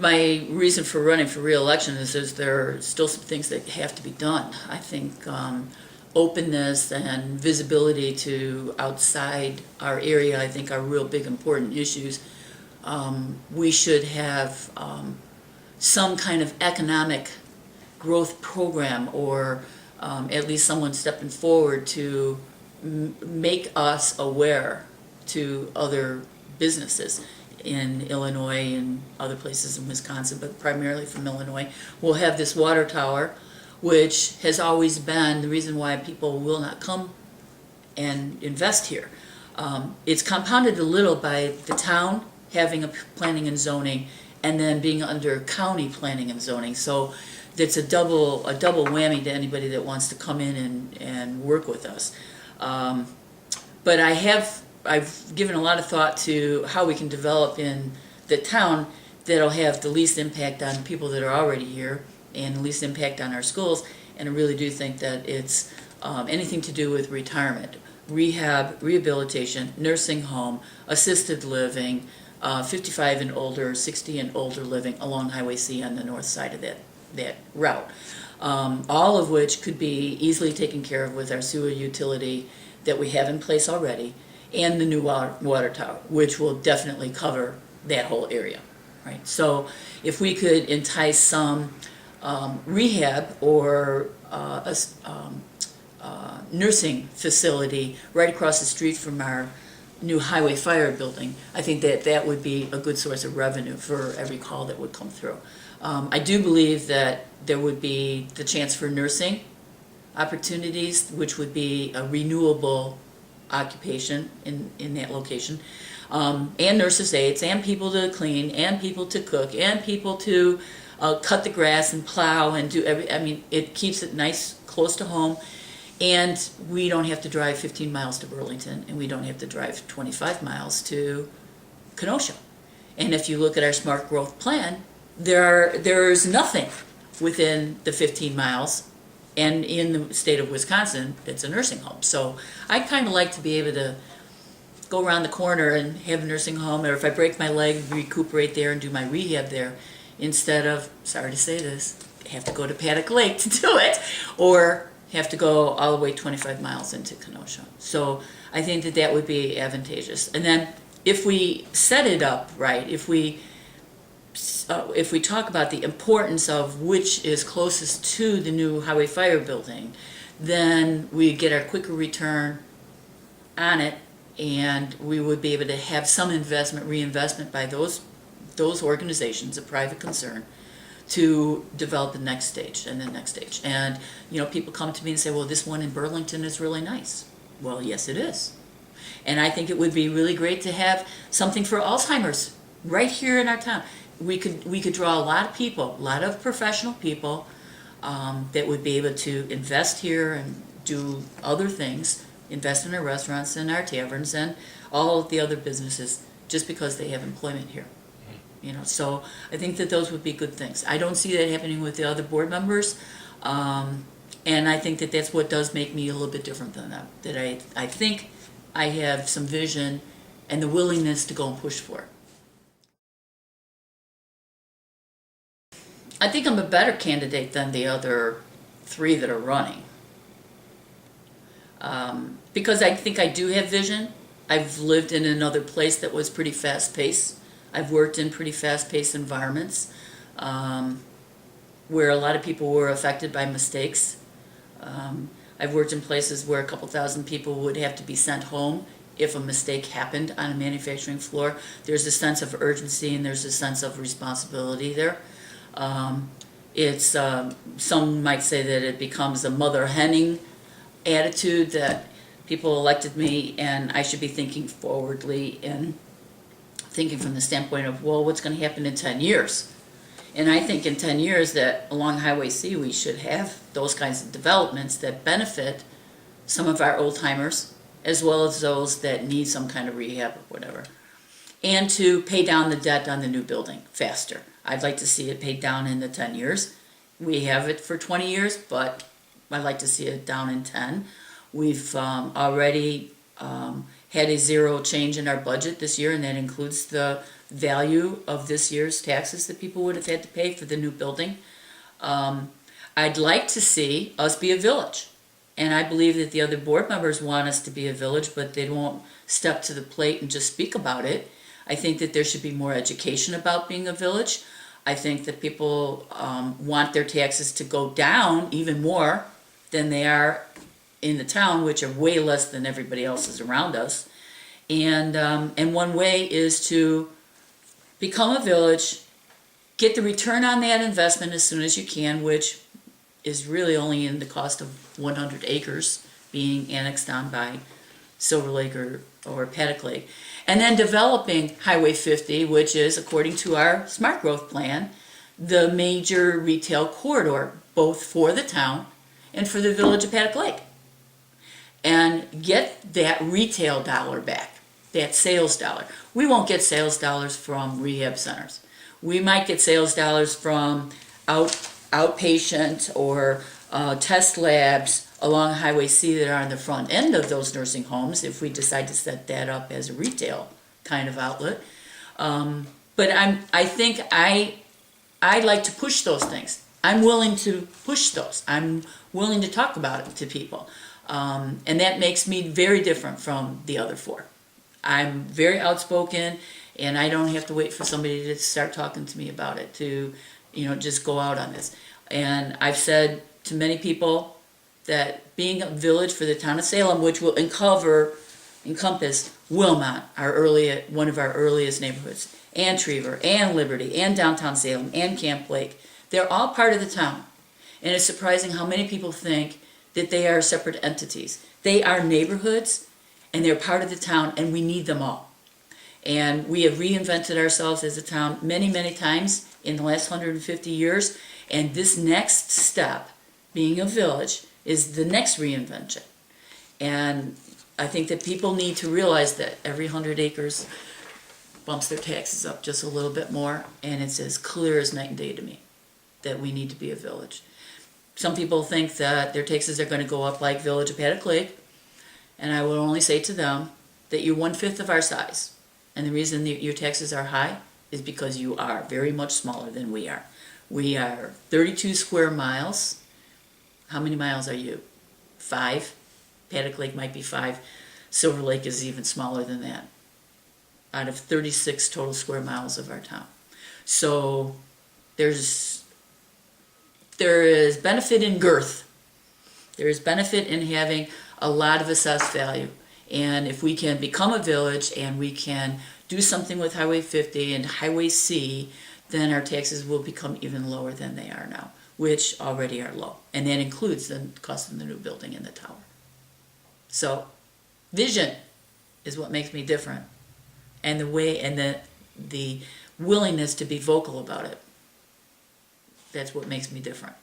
my reason for running for re-election is there are still some things that have to be done. I think openness and visibility to outside our area, I think, are real big important issues. We should have some kind of economic growth program, or at least someone stepping forward to make us aware to other businesses in Illinois and other places in Wisconsin, but primarily from Illinois. We'll have this water tower, which has always been the reason why people will not come and invest here. It's compounded a little by the town having a planning and zoning, and then being under county planning and zoning. So it's a double whammy to anybody that wants to come in and work with us. But I've given a lot of thought to how we can develop in the town that'll have the least impact on people that are already here and the least impact on our schools. And I really do think that it's anything to do with retirement, rehab, rehabilitation, nursing home, assisted living, 55 and older, 60 and older living along Highway C on the north side of that route. All of which could be easily taken care of with our sewer utility that we have in place already, and the new water tower, which will definitely cover that whole area, right? So if we could entice some rehab or a nursing facility right across the street from our new highway fire building, I think that would be a good source of revenue for every call that would come through. I do believe that there would be the chance for nursing opportunities, which would be a renewable occupation in that location, and nurses' aides, and people to clean, and people to cook, and people to cut the grass and plow and do I mean, it keeps it nice, close to home, and we don't have to drive 15 miles to Burlington, and we don't have to drive 25 miles to Kenosha. And if you look at our smart growth plan, there's nothing within the 15 miles, and in the state of Wisconsin, it's a nursing home. So I kind of like to be able to go around the corner and have a nursing home, or if I break my leg, recuperate there and do my rehab there, instead of, sorry to say this, have to go to Paddock Lake to do it, or have to go all the way 25 miles into Kenosha. So I think that would be advantageous. And then if we set it up right, if we talk about the importance of which is closest to the new highway fire building, then we get our quicker return on it, and we would be able to have some reinvestment by those organizations, a private concern, to develop the next stage and the next stage. And people come to me and say, well, this one in Burlington is really nice. Well, yes, it is. And I think it would be really great to have something for Alzheimer's right here in our town. We could draw a lot of people, a lot of professional people that would be able to invest here and do other things, invest in our restaurants and our taverns and all of the other businesses, just because they have employment here. So I think that those would be good things. I don't see that happening with the other board members, and I think that that's what does make me a little bit different than them. That I think I have some vision and the willingness to go and push for it. I think I'm a better candidate than the other three that are running, because I think I do have vision. I've lived in another place that was pretty fast-paced. I've worked in pretty fast-paced environments where a lot of people were affected by mistakes. I've worked in places where a couple thousand people would have to be sent home if a mistake happened on a manufacturing floor. There's a sense of urgency and there's a sense of responsibility there. It's some might say that it becomes a mother henning attitude, that people elected me and I should be thinking forwardly and thinking from the standpoint of, well, what's going to happen in 10 years? And I think in 10 years that along Highway C we should have those kinds of developments that benefit some of our old timers as well as those that need some kind of rehab or whatever, and to pay down the debt on the new building faster. I'd like to see it paid down in the 10 years. We have it for 20 years, but I'd like to see it down in 10. We've already had a zero change in our budget this year, and that includes the value of this year's taxes that people would have had to pay for the new building. I'd like to see us be a village. And I believe that the other board members want us to be a village, but they won't step to the plate and just speak about it. I think that there should be more education about being a village. I think that people want their taxes to go down even more than they are in the town, which are way less than everybody else's around us. And one way is to become a village, get the return on that investment as soon as you can, which is really only in the cost of 100 acres being annexed on by Silver Lake or Paddock Lake. And then developing Highway 50, which is, according to our smart growth plan, the major retail corridor, both for the town and for the village of Paddock Lake. And get that retail dollar back, that sales dollar. We won't get sales dollars from rehab centers. We might get sales dollars from outpatient or test labs along Highway C that are on the front end of those nursing homes if we decide to set that up as a retail kind of outlet. But I think I like to push those things. I'm willing to push those. I'm willing to talk about it to people. And that makes me very different from the other four. I'm very outspoken, and I don't have to wait for somebody to start talking to me about it to, just go out on this. And I've said to many people that being a village for the town of Salem, which will encompass Wilmot, one of our earliest neighborhoods, and Trevor, and Liberty, and downtown Salem, and Camp Lake, they're all part of the town. And it's surprising how many people think that they are separate entities. They are neighborhoods, and they're part of the town, and we need them all. And we have reinvented ourselves as a town many, many times in the last 150 years, and this next step, being a village, is the next reinvention. And I think that people need to realize that every 100 acres bumps their taxes up just a little bit more, and it's as clear as night and day to me that we need to be a village. Some people think that their taxes are going to go up like Village of Paddock Lake, and I will only say to them that you're 1/5 of our size. And the reason that your taxes are high is because you are very much smaller than we are. We are 32 square miles. How many miles are you? 5? Paddock Lake might be 5. Silver Lake is even smaller than that, out of 36 total square miles of our town. So there is benefit in girth. There is benefit in having a lot of assessed value. And if we can become a village and we can do something with Highway 50 and Highway C, then our taxes will become even lower than they are now, which already are low. And that includes the cost of the new building in the tower. So vision is what makes me different. And the willingness to be vocal about it. That's what makes me different.